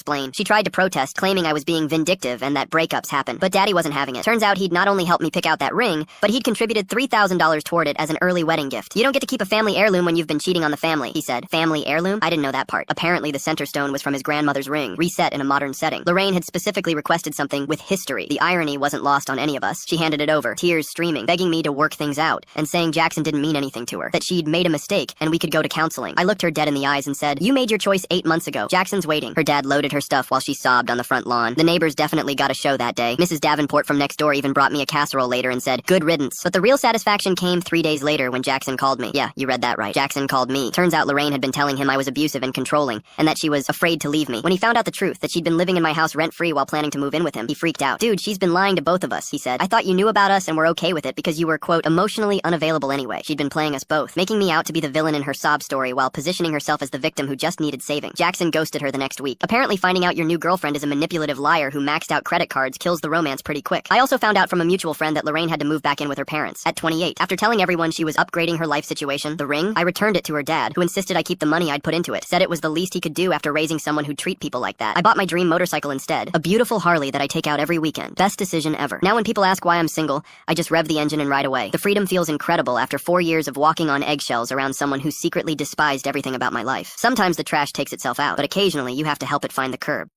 explain. She tried to protest, claiming I was being vindictive and that breakups happen, but Daddy wasn't having it. Turns out he'd not only helped me pick out that ring, but he'd contributed $3,000 toward it as an early wedding gift. You don't get to keep a family heirloom when you've been cheating on the family, he said. Family heirloom? I didn't know that part. Apparently the center stone was from his grandmother's ring, reset in a modern setting. Lorraine had specifically requested something with history. The irony wasn't lost on any of us. She handed it over, tears streaming, begging me to work things out, and saying Jackson didn't mean anything to her, that she'd made a mistake and we could go to counseling. I looked her dead in the eyes and said, "You made your choice 8 months ago. Jackson's waiting." Her dad loaded her stuff while she sobbed on the front lawn. The neighbors definitely got a show that day. Mrs. Davenport from next door even brought me a casserole later and said, "Good riddance." But the real satisfaction came 3 days later when Jackson called me. Yeah, you read that right. Jackson called me. Turns out Lorraine had been telling him I was abusive and controlling, and that she was afraid to leave me. When he found out the truth, that she'd been living in my house rent-free while planning to move in with him, he freaked out. "Dude, she's been lying to both of us," he said. "I thought you knew about us and were okay with it because you were, quote, emotionally unavailable anyway." She'd been playing us both, making me out to be the villain in her sob story while positioning herself as the victim who just needed saving. Jackson ghosted her the next week. Apparently finding out your new girlfriend is a manipulative liar who maxed out credit cards kills the romance pretty quick. I also found out from a mutual friend that Lorraine had to move back in with her parents at 28. After telling everyone she was upgrading her life situation, the ring, I returned it to her dad, who insisted I keep the money I'd put into it. Said it was the least he could do after raising someone who'd treat people like that. I bought my dream motorcycle instead, a beautiful Harley that I take out every weekend. Best decision ever. Now when people ask why I'm single, I just rev the engine and ride away. The freedom feels incredible after 4 years of walking on eggshells around someone who secretly despised everything about my life. Sometimes the trash takes itself out, but occasionally you have to help it find the curb.